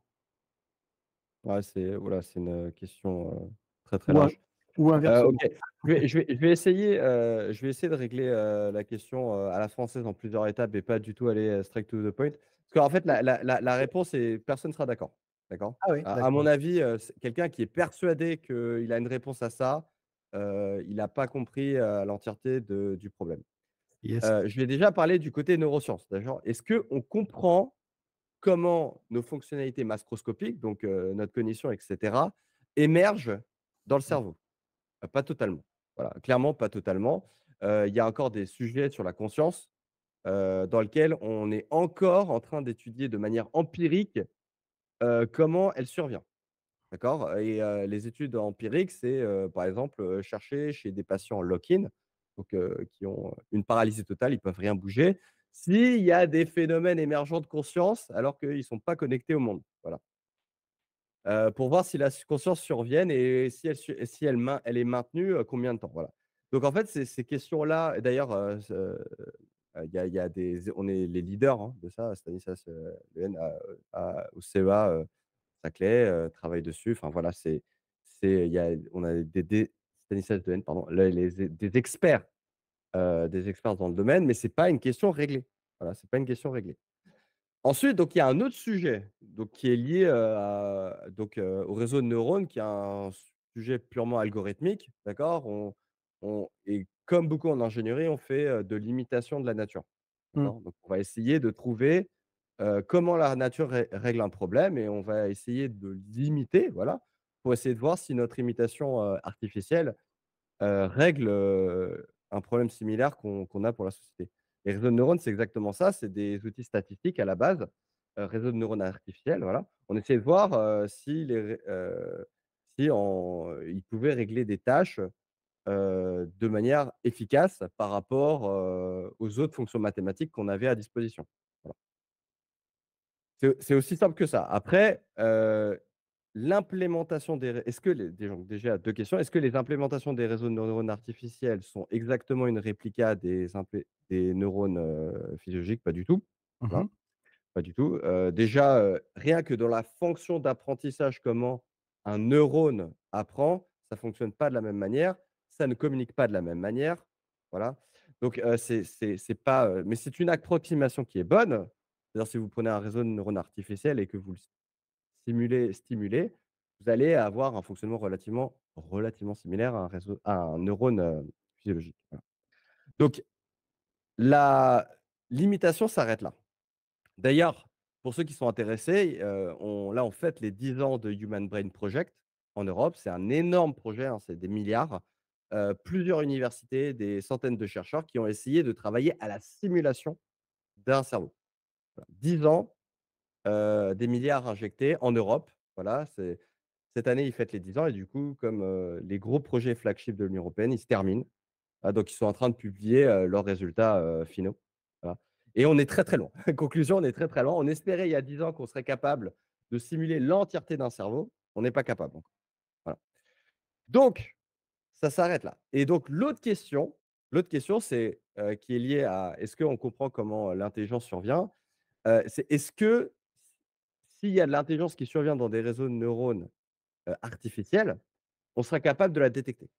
Ouais, c'est une question, très, très Ou in large. ou OK. inversement? Je vais essayer de régler, la question, à la française en plusieurs étapes et pas du tout aller, straight to the point. Parce qu'en fait, la réponse est personne ne sera d'accord. D'accord? Ah oui, À d'accord. mon avis, c'est quelqu'un qui est persuadé qu'il a une réponse à ça, il n'a pas compris, l'entièreté du problème. Yes. Je vais déjà parler du côté neurosciences, d'accord? Est-ce qu'on comprend comment nos fonctionnalités macroscopiques, donc notre cognition et cetera, émergent dans le cerveau? Pas totalement. Voilà, clairement pas totalement. Il y a encore des sujets sur la conscience, dans lequel on est encore en train d'étudier de manière empirique, comment elle survient. D'accord? Et les études empiriques, c'est, par exemple, chercher chez des patients lock-in, donc qui ont une paralysie totale, ils peuvent rien bouger, s'il y a des phénomènes émergents de conscience alors qu'ils ne sont pas connectés au monde. Voilà. Pour voir si la conscience survienne et si elle est maintenue, combien de temps? Voilà. Donc en fait, ces questions-là et d'ailleurs, il y a des on est les leaders, hein, de ça, Stanislas, Lehen au CEA, Saclay, travaille dessus. Enfin voilà, il y a on a des Stanislas Dehaene, pardon, les des experts dans le domaine, mais c'est pas une question réglée. Voilà, c'est pas une question réglée. Ensuite, donc il y a un autre sujet, donc qui est lié, au réseau de neurones, qui est un sujet purement algorithmique, d'accord? On et comme beaucoup en ingénierie, on fait, de l'imitation de la nature, Mmh. d'accord? Donc on va essayer de trouver, comment la nature règle un problème et on va essayer de l'imiter, voilà, pour essayer de voir si notre imitation, artificielle règle, un problème similaire qu'on a pour la société. Les réseaux de neurones, c'est exactement ça, c'est des outils statistiques à la base, réseaux de neurones artificiels, voilà. On essaie de voir, si ils pouvaient régler des tâches, de manière efficace par rapport, aux autres fonctions mathématiques qu'on avait à disposition. Voilà. C'est aussi simple que ça. Après, l'implémentation des ré est-ce que les déjà 2 questions. Est-ce que les implémentations des réseaux de neurones artificiels sont exactement une réplica des neurones, physiologiques? Pas du tout. Mmh Voilà, mh. pas du tout. Déjà, rien que dans la fonction d'apprentissage, comment un neurone apprend, ça fonctionne pas de la même manière, ça ne communique pas de la même manière. Voilà. Donc, c'est pas, mais c'est une approximation qui est bonne. C'est-à-dire si vous prenez un réseau de neurones artificiels et que vous le stimulez, vous allez avoir un fonctionnement relativement similaire à un neurone, physiologique. Voilà. Donc la limitation s'arrête là. D'ailleurs, pour ceux qui sont intéressés, on fête les 10 ans de Human Brain Project en Europe. C'est un énorme projet, hein, c'est des milliards. Plusieurs universités, des centaines de chercheurs qui ont essayé de travailler à la simulation d'un cerveau. Voilà, 10 ans, des milliards injectés en Europe. Voilà, cette année, ils fêtent les 10 ans et du coup, comme, les gros projets flagship de l'Union européenne, ils se terminent. Ah donc ils sont en train de publier, leurs résultats, finaux. Voilà et on est très, très loin. Conclusion, on est très, très loin. On espérait il y a 10 ans qu'on serait capable de simuler l'entièreté d'un cerveau. On n'est pas capable encore. Voilà. Donc ça s'arrête là et donc l'autre question c'est, qui est liée à est-ce qu'on comprend comment, l'intelligence survient? C'est est-ce que s'il y a de l'intelligence qui survient dans des réseaux de neurones, artificiels, on sera capable de la détecter?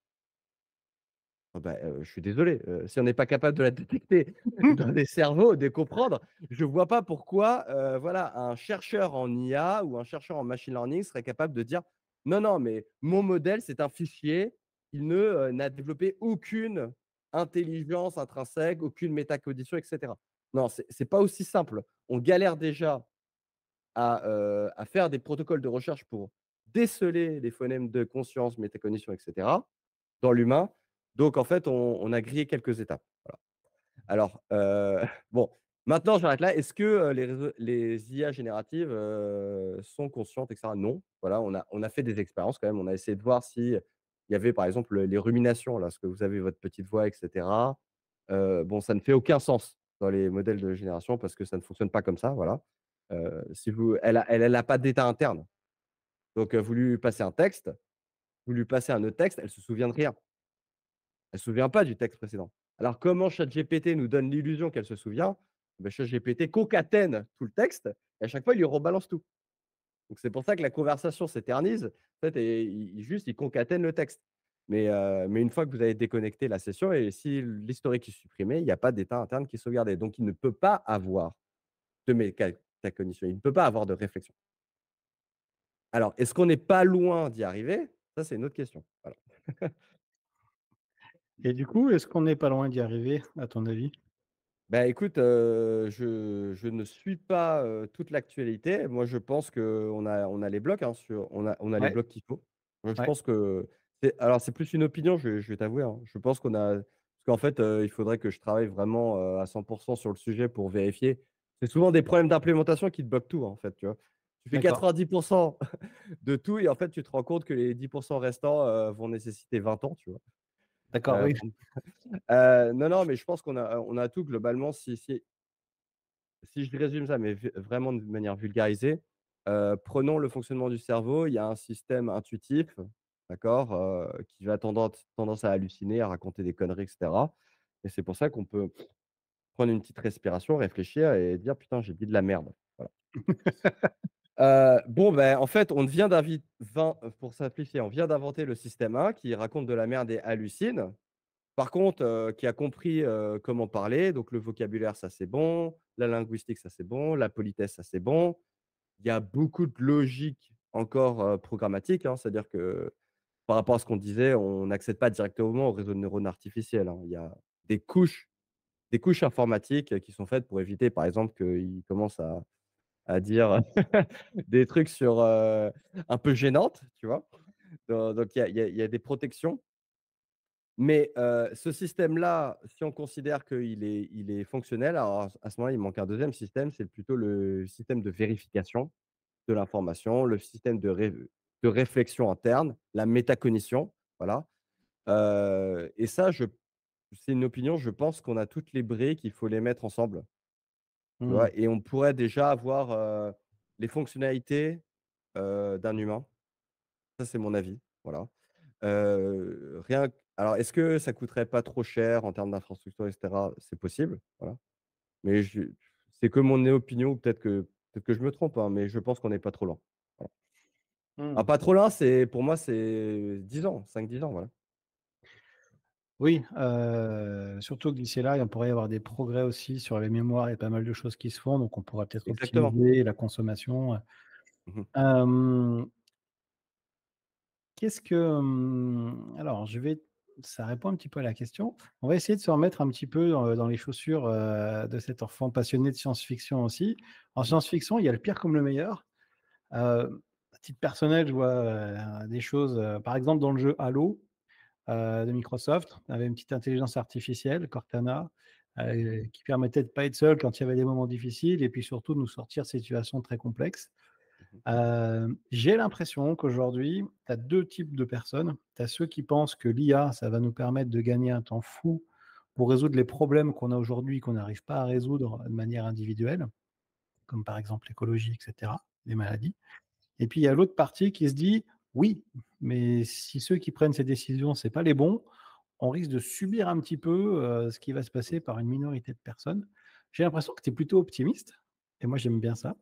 Ah bah, je suis désolé, si on n'est pas capable de la détecter dans des cerveaux, de comprendre, je vois pas pourquoi, voilà, un chercheur en IA ou un chercheur en machine learning serait capable de dire: «Non, non, mais mon modèle, c'est un fichier, il n'a développé aucune intelligence intrinsèque, aucune métacognition» et cetera. Non, c'est pas aussi simple. On galère déjà à faire des protocoles de recherche pour déceler les phonèmes de conscience, métacognition et cetera, dans l'humain. Donc en fait, on a grillé quelques étapes. Voilà. Alors, bon, maintenant j'arrête là. Est-ce que, les IA génératives, sont conscientes et cetera? Non. Voilà, on a fait des expériences quand même. On a essayé de voir si il y avait par exemple, les ruminations, là, ce que vous avez votre petite voix et cetera. Bon, ça ne fait aucun sens dans les modèles de génération parce que ça ne fonctionne pas comme ça, voilà. Si vous elle a pas d'état interne. Donc, vous lui passez un texte, vous lui passez un autre texte, elle se souvient de rien. Elle se souvient pas du texte précédent. Alors comment ChatGPT nous donne l'illusion qu'elle se souvient? Bah, ChatGPT concatène tout le texte et à chaque fois, il lui rebalance tout. Donc c'est pour ça que la conversation s'éternise, en fait et il concatène le texte. Mais une fois que vous avez déconnecté la session et si l'historique est supprimé, il y a pas d'état interne qui est sauvegardé. Donc il ne peut pas avoir de métacognition, il ne peut pas avoir de réflexion. Alors, est-ce qu'on n'est pas loin d'y arriver? Ça, c'est une autre question. Voilà. Et du coup, est-ce qu'on n'est pas loin d'y arriver, à ton avis? Bah, écoute, je ne suis pas, toute l'actualité. Moi, je pense qu'on a les blocs, hein, on a les Ouais, blocs qu'il faut. Moi, je ouais, pense que c'est plus une opinion, je vais t'avouer, hein. Je pense qu'on a parce qu'en fait, il faudrait que je travaille vraiment, à 100 sur le sujet pour vérifier. C'est souvent des problèmes d'implémentation qui te bloquent tout, hein, en fait, tu vois? Tu fais d'accord. 90 de tout et en fait, tu te rends compte que les 10 restants, vont nécessiter 20 ans, tu vois? D'accord, oui. Pour non, non, mais je pense qu'on a tout globalement. Si je résume ça, mais vraiment de manière vulgarisée, prenons le fonctionnement du cerveau. Il y a un système intuitif, d'accord, qui va tendance à halluciner, à raconter des conneries et cetera et c'est pour ça qu'on peut prendre une petite respiration, réfléchir et dire: «Putain, j'ai dit de la merde». Voilà. Bon, ben, en fait, on vient d'inviter pour simplifier, on vient d'inventer le système 1 qui raconte de la merde et hallucine. Par contre, qui a compris, comment parler, donc le vocabulaire, ça c'est bon, la linguistique, ça c'est bon, la politesse, ça c'est bon. Il y a beaucoup de logique encore, programmatique, hein. C'est-à-dire que, par rapport à ce qu'on disait, on n'accède pas directement au réseau de neurones artificiels, hein. Il y a des couches des couches informatiques, qui sont faites pour éviter, par exemple, qu'ils commencent à dire des trucs sur, un peu gênantes, tu vois? Donc il y a des protections. Mais ce système-là, si on considère qu'il est fonctionnel, alors à ce moment-là, il manque un deuxième système, c'est plutôt le système de vérification de l'information, le système de réflexion interne, la métacognition, voilà. Et ça, c'est une opinion, je pense qu'on a toutes les briques, il faut les mettre ensemble, tu Mmh. vois? Et on pourrait déjà avoir, les fonctionnalités, d'un humain. Ça, c'est mon avis, voilà. Rien q Alors est-ce que ça coûterait pas trop cher en termes d'infrastructure et cetera? C'est possible, voilà. Mais c'est que mon opinion, ou peut-être que je me trompe, hein, mais je pense qu'on n'est pas trop loin. Voilà. Ah, Mmh. pas trop loin, pour moi, c'est 10 ans, 5-10 ans, voilà. Oui, surtout que d'ici là, il pourrait y avoir des progrès aussi sur les mémoires. Il y a pas mal de choses qui se font, donc on pourra peut-être Exactement. optimiser la consommation. Mmh mh. Hem, qu'est-ce que, alors ça répond un petit peu à la question. On va essayer de se remettre un petit peu dans les chaussures, de cet enfant passionné de science-fiction aussi. En Mmh. science-fiction, il y a le pire comme le meilleur. À titre personnel, je vois, des choses, par exemple dans le jeu Halo, de Microsoft, on avait une petite intelligence artificielle, Cortana, qui permettait de pas être seul quand il y avait des moments difficiles et puis surtout de nous sortir de situations très complexes. Mmh. J'ai l'impression qu'aujourd'hui, tu as 2 types de personnes. Tu as ceux qui pensent que l'IA, ça va nous permettre de gagner un temps fou pour résoudre les problèmes qu'on a aujourd'hui, qu'on n'arrive pas à résoudre de manière individuelle, comme par exemple l'écologie et cetera, les maladies. Et puis il y a l'autre partie qui se dit: «Oui, mais si ceux qui prennent ces décisions, c'est pas les bons, on risque de subir un petit peu, ce qui va se passer par une minorité de personnes». J'ai l'impression que tu es plutôt optimiste et moi j'aime bien ça.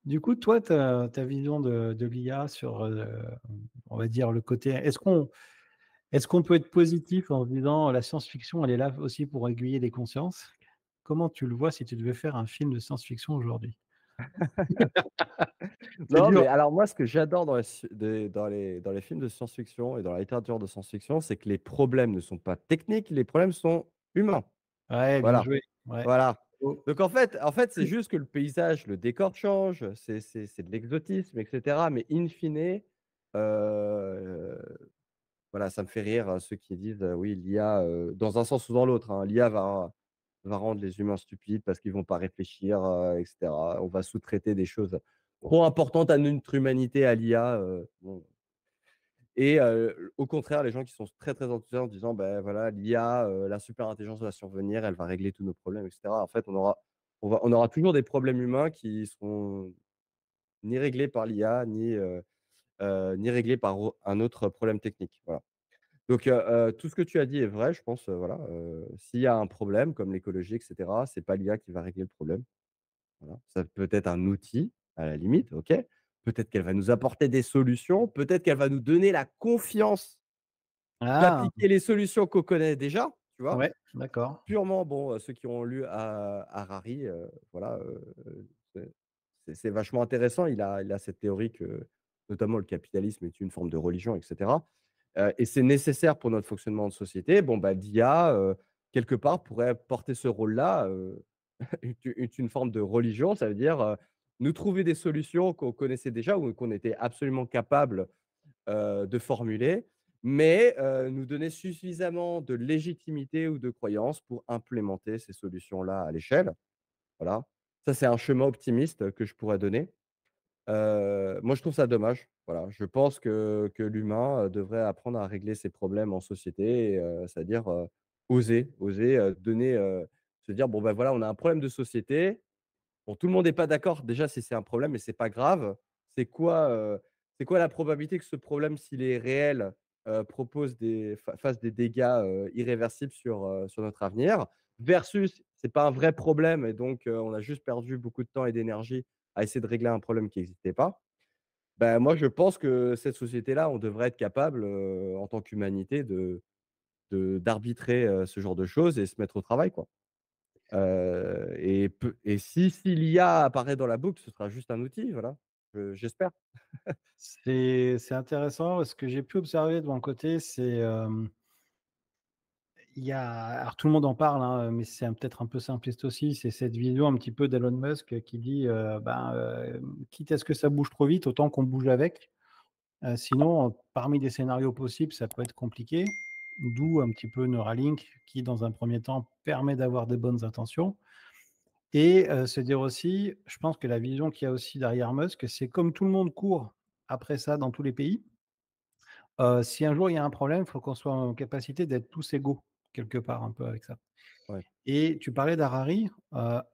Du coup, toi, ta vision de l'IA sur, on va dire le côté est-ce qu'on peut être positif en se disant: «La science-fiction, elle est là aussi pour aiguiller les consciences»? Comment tu le vois si tu devais faire un film de science-fiction aujourd'hui? C'est Non, dur. mais alors moi, ce que j'adore dans les films de science-fiction et dans la littérature de science-fiction, c'est que les problèmes ne sont pas techniques, les problèmes sont humains. Ouais, bien Voilà, joué. Ouais. voilà. Oh. Donc en fait, c'est juste que le paysage, le décor change, c'est de l'exotisme et cetera, mais in fine, heu, voilà, ça me fait rire, ceux qui disent, oui, l'IA, dans un sens ou dans l'autre, hein, l'IA va rendre les humains stupides parce qu'ils vont pas réfléchir, et cetera. On va sous-traiter des choses trop importantes à notre humanité à l'IA, bon et au contraire, les gens qui sont très, très enthousiastes en disant: ben voilà, l'IA, la super intelligence va survenir, elle va régler tous nos problèmes» et cetera. En fait, on aura toujours des problèmes humains qui seront ni réglés par l'IA, ni, ni réglé par au un autre problème technique, voilà. Donc tout ce que tu as dit est vrai, je pense, voilà, s'il y a un problème comme l'écologie et cetera, c'est pas l'IA qui va régler le problème, voilà. Ça peut être un outil à la limite, OK. Peut-être qu'elle va nous apporter des solutions, peut-être qu'elle va nous donner la confiance Ah! d'appliquer les solutions qu'on connaît déjà, tu vois? Ouais, d'accord. Purement, bon, ceux qui ont lu Harari, voilà, c'est c'est vachement intéressant. Il a cette théorie que, notamment, le capitalisme est une forme de religion et cetera, et c'est nécessaire pour notre fonctionnement de société. Bon, bah, l'IA, quelque part, pourrait porter ce rôle-là, est une forme de religion. Ça veut dire, nous trouver des solutions qu'on connaissait déjà ou qu'on était absolument capable de formuler, mais nous donner suffisamment de légitimité ou de croyance pour implémenter ces solutions-là à l'échelle. Voilà. Ça, c'est un chemin optimiste que je pourrais donner. Moi, je trouve ça dommage. Voilà, je pense que l'humain, devrait apprendre à régler ses problèmes en société et c'est-à-dire, oser, donner, se dire: «Bon, ben voilà, on a un problème de société, bon, tout le monde n'est pas d'accord déjà si c'est un problème, mais c'est pas grave. C'est quoi, heu, c'est quoi la probabilité que ce problème, s'il est réel, propose des fasse des dégâts, irréversibles sur notre avenir versus c'est pas un vrai problème et donc on a juste perdu beaucoup de temps et d'énergie à essayer de régler un problème qui n'existait pas. Ben moi, je pense que cette société-là, on devrait être capable, en tant qu'humanité d'arbitrer, ce genre de choses et se mettre au travail, quoi. Et si l'IA apparaît dans la boucle, ce sera juste un outil, voilà, j'espère. C'est intéressant. Ce que j'ai pu observer de mon côté, c'est, il y a alors tout le monde en parle, hein, mais c'est peut-être un peu simpliste aussi, c'est cette vision un petit peu d'Elon Musk qui dit, «Quitte à ce que ça bouge trop vite, autant qu'on bouge avec». Sinon, parmi des scénarios possibles, ça peut être compliqué. D'où un petit peu Neuralink qui, dans un premier temps, permet d'avoir des bonnes intentions et se dire aussi, je pense que la vision qu'il y a aussi derrière Musk, c'est comme tout le monde court après ça dans tous les pays, si un jour il y a un problème, il faut qu'on soit en capacité d'être tous égaux quelque part un peu avec ça. Ouais. Et tu parlais d'Harari.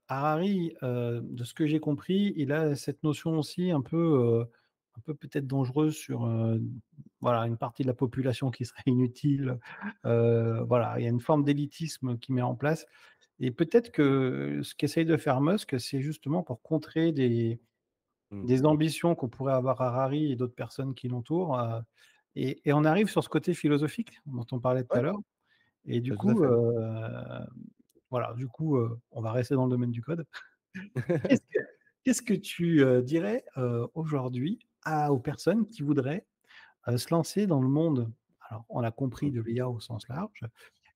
Harari, de ce que j'ai compris, il a cette notion aussi un peu peut-être dangereuse sur, voilà, une partie de la population qui serait inutile. Voilà, il y a une forme d'élitisme qui met en place et peut-être que ce qu'essaye de faire Musk, c'est justement pour contrer Mmh. des ambitions qu'on pourrait avoir Harari et d'autres personnes qui l'entourent, et on arrive sur ce côté philosophique dont on parlait tout à Ouais, l'heure et du bah, tout à coup, fait. voilà, du coup, on va rester dans le domaine du code. Qu'est-ce que qu'est-ce que tu, dirais, aujourd'hui aux personnes qui voudraient, se lancer dans le monde, alors on a compris Mmh, de l'IA au sens large.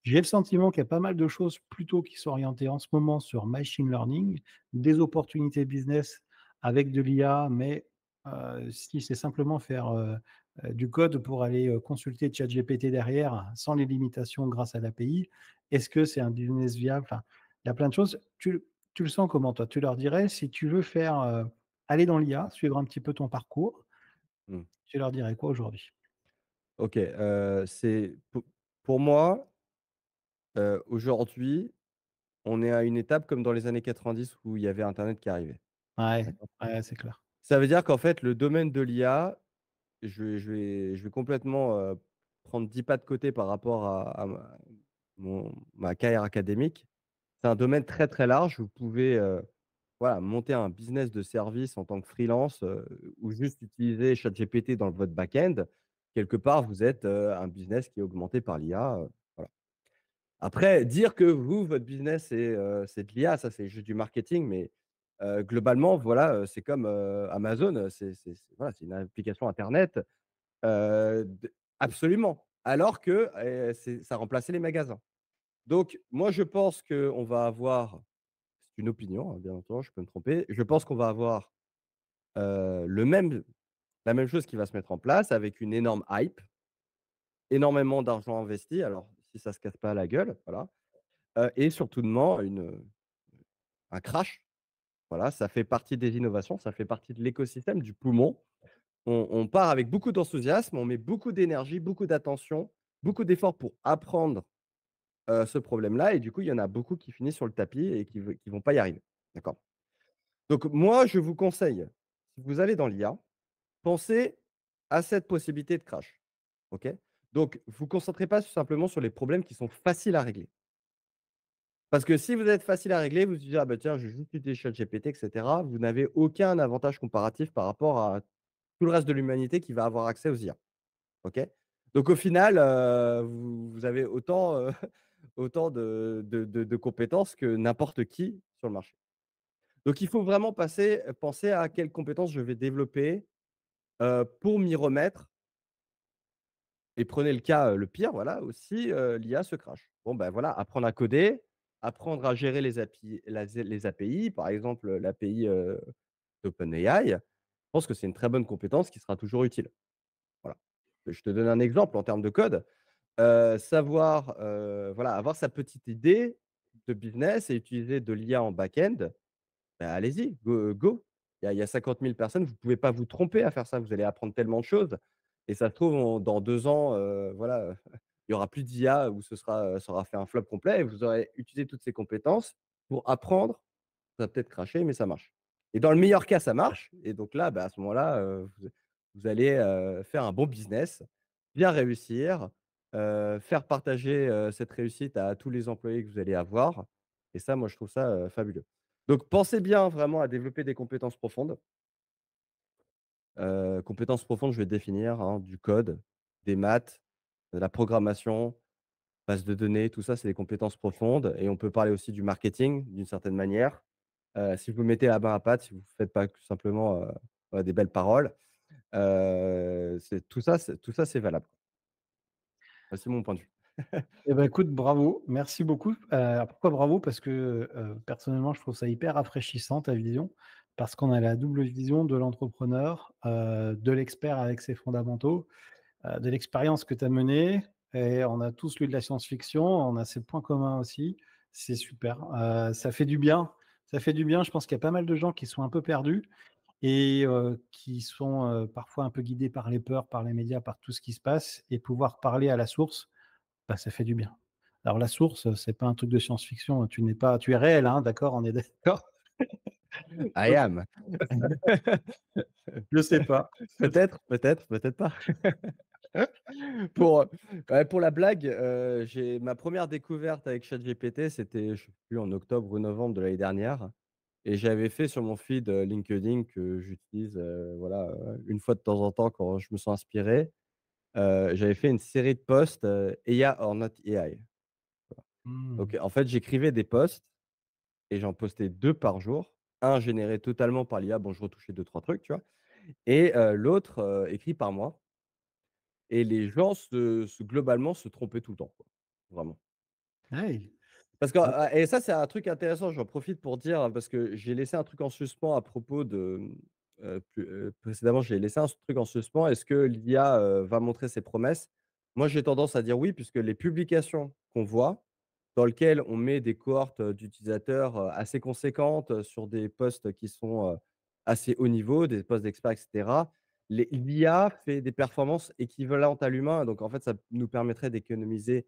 J'ai le sentiment qu'il y a pas mal de choses plutôt qui sont orientées en ce moment sur machine learning, des opportunités business avec de l'IA, mais si c'est simplement faire, du code pour aller, consulter ChatGPT derrière, sans les limitations grâce à l'API, est-ce que c'est un business viable? Enfin, il y a plein de choses. Tu le sens comment toi? Tu leur dirais si tu veux faire, aller dans l'IA, suivre un petit peu ton parcours, mmh. tu leur dirais quoi aujourd'hui? OK, c'est pour moi, aujourd'hui, on est à une étape comme dans les années 90 où il y avait internet qui arrivait. Ouais, D'accord? ouais, c'est clair. Ça veut dire qu'en fait, le domaine de l'IA, je vais complètement, prendre 10 pas de côté par rapport à ma carrière académique. C'est un domaine très, très large. Vous pouvez, voilà, monter un business de service en tant que freelance, ou juste utiliser ChatGPT dans votre back-end. Quelque part, vous êtes, un business qui est augmenté par l'IA, voilà. Après, dire que vous, votre business, c'est de l'IA, ça, c'est juste du marketing, mais globalement, voilà, c'est comme, Amazon, c'est voilà, c'est une application internet, d absolument. Alors que, ça remplaçait les magasins. Donc moi, je pense qu'on va avoir, c'est une opinion, hein, bien entendu, je peux me tromper. Je pense qu'on va avoir, le même la même chose qui va se mettre en place avec une énorme hype, énormément d'argent investi, alors si ça se casse pas la gueule, voilà, et surtout un crash. Voilà, ça fait partie des innovations, ça fait partie de l'écosystème, du poumon. On part avec beaucoup d'enthousiasme, on met beaucoup d'énergie, beaucoup d'attention, beaucoup d'efforts pour apprendre, ce problème-là et du coup, il y en a beaucoup qui finissent sur le tapis et qui vont pas y arriver. D'accord? Donc moi, je vous conseille, si vous allez dans l'IA, pensez à cette possibilité de crash. OK? Donc vous concentrez pas simplement sur les problèmes qui sont faciles à régler. Parce que si vous êtes facile à régler, vous vous dites: «Ah bah tiens, je vais juste utiliser ChatGPT et cetera». Vous n'avez aucun avantage comparatif par rapport à tout le reste de l'humanité qui va avoir accès aux IA. OK? Donc au final, vous avez autant, autant de compétences que n'importe qui sur le marché. Donc il faut vraiment penser à quelles compétences je vais développer, pour m'y remettre et prenez le cas, le pire, voilà, aussi, l'IA se crache. Bon, ben, voilà, apprendre à coder, apprendre à gérer les API, par exemple, l'API, d'OpenAI. Je pense que c'est une très bonne compétence qui sera toujours utile. Voilà. Je te donne un exemple en termes de code, savoir, voilà, avoir sa petite idée de business et utiliser de l'IA en back-end, bah, allez-y, go. Il y a 50 000 personnes, vous ne pouvez pas vous tromper à faire ça. Vous allez apprendre tellement de choses et ça se trouve dans 2 ans, voilà, il y aura plus d'IA ou ça aura fait un flop complet et vous aurez utilisé toutes ces compétences pour apprendre. Ça va peut-être cracher, mais ça marche et dans le meilleur cas, ça marche et donc là, bah, à ce moment-là, vous allez, faire un bon business, bien réussir, faire partager, cette réussite à tous les employés que vous allez avoir et ça, moi, je trouve ça, fabuleux. Donc pensez bien vraiment à développer des compétences profondes. Compétences profondes, je vais définir, hein, du code, des maths, de la programmation, base de données, tout ça, c'est des compétences profondes et on peut parler aussi du marketing d'une certaine manière. Si vous mettez la main à pâte, si vous ne faites pas que simplement, voilà, des belles paroles, tout ça, c'est valable. C'est mon point de vue. Eh ben, écoute, bravo, merci beaucoup. Pourquoi bravo? Parce que, personnellement, je trouve ça hyper rafraîchissant ta vision, parce qu'on a la double vision de l'entrepreneur, de l'expert avec ses fondamentaux, de l'expérience que tu as menée et on a tous lu de la science-fiction, on a ces points communs aussi. C'est super, ça fait du bien. Ça fait du bien. Je pense qu'il y a pas mal de gens qui sont un peu perdus et qui sont, parfois un peu guidés par les peurs, par les médias, par tout ce qui se passe et pouvoir parler à la source, bah, ça fait du bien. Alors la source, c'est pas un truc de science-fiction, tu es réel, hein, d'accord, on est d'accord? I Donc am. je sais pas. Peut-être, peut-être, peut-être pas. Pour, ouais, pour la blague, j'ai ma première découverte avec ChatGPT, c'était, je sais plus, en octobre ou novembre de l'année dernière et j'avais fait sur mon feed, LinkedIn que j'utilise, voilà, une fois de temps en temps quand je me sens inspiré. J'avais fait une série de posts, AI or not AI. Mmh. Donc en fait, j'écrivais des posts et j'en postais 2 par jour. Un généré totalement par l'IA, bon je retouchais deux trois trucs, tu vois? Et l'autre, écrit par moi. Et les gens globalement se trompaient tout le temps, quoi, vraiment. Hey! Parce que Ah, et ça, c'est un truc intéressant, j'en profite pour dire, parce que j'ai laissé un truc en suspens à propos de, précédemment, j'ai laissé un truc en suspens. Est-ce que l'IA, va montrer ses promesses? Moi, j'ai tendance à dire oui, puisque les publications qu'on voit, dans lesquelles on met des cohortes, d'utilisateurs, assez conséquentes, sur des postes qui sont, assez haut niveau, des postes d'experts et cetera. L'IA fait des performances équivalentes à l'humain, donc en fait, ça nous permettrait d'économiser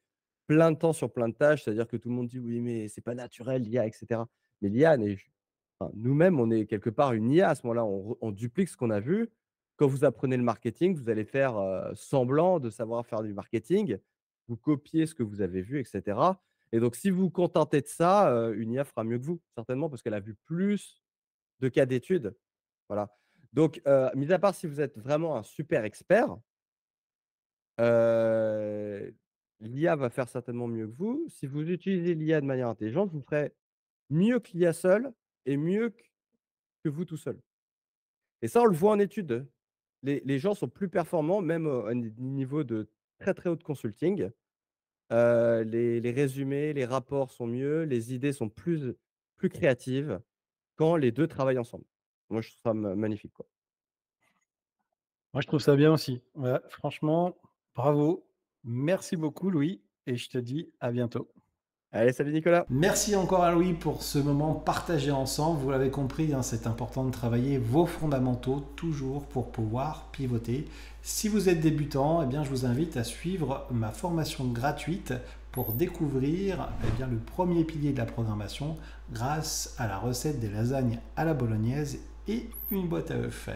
plein de temps sur plein de tâches, c'est-à-dire que tout le monde dit: «Oui, mais c'est pas naturel l'IA» et cetera. Mais l'IA n'est enfin, nous-mêmes, on est quelque part une IA à ce moment-là, on duplique ce qu'on a vu. Quand vous apprenez le marketing, vous allez faire, semblant de savoir faire du marketing, vous copiez ce que vous avez vu et cetera et donc si vous vous contentez de ça, une IA fera mieux que vous, certainement parce qu'elle a vu plus de cas d'études, voilà. Donc mis à part si vous êtes vraiment un super expert, Heu, l'IA va faire certainement mieux que vous. Si vous utilisez l'IA de manière intelligente, vous ferez mieux que l'IA seule et mieux que vous tout seul. Et ça, on le voit en études. Les gens sont plus performants, même au à niveau de très, très haut de consulting. Les résumés, les rapports sont mieux, les idées sont plus créatives quand les 2 travaillent ensemble. Moi, je trouve ça magnifique, quoi. moi je trouve ça bien aussi. Ouais, franchement, bravo. Merci beaucoup Louis et je te dis à bientôt. Allez, salut Nicolas. Merci encore à Louis pour ce moment partagé ensemble. Vous l'avez compris, hein, c'est important de travailler vos fondamentaux toujours pour pouvoir pivoter. Si vous êtes débutant, eh bien, je vous invite à suivre ma formation gratuite pour découvrir eh bien, le premier pilier de la programmation grâce à la recette des lasagnes à la bolognaise et une boîte à œufs.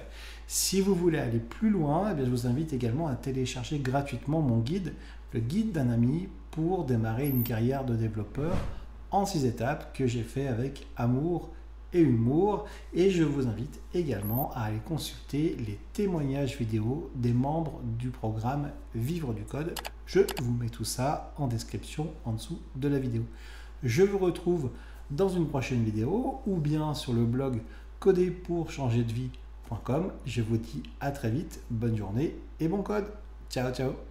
Si vous voulez aller plus loin, eh bien, je vous invite également à télécharger gratuitement mon guide, le guide d'un ami pour démarrer une carrière de développeur en 6 étapes que j'ai fait avec amour et humour. Et je vous invite également à aller consulter les témoignages vidéo des membres du programme Vivre du Code. Je vous mets tout ça en description en dessous de la vidéo. Je vous retrouve dans une prochaine vidéo ou bien sur le blog coderpourchangerdevie.com. Je vous dis à très vite, bonne journée et bon code. Ciao ciao.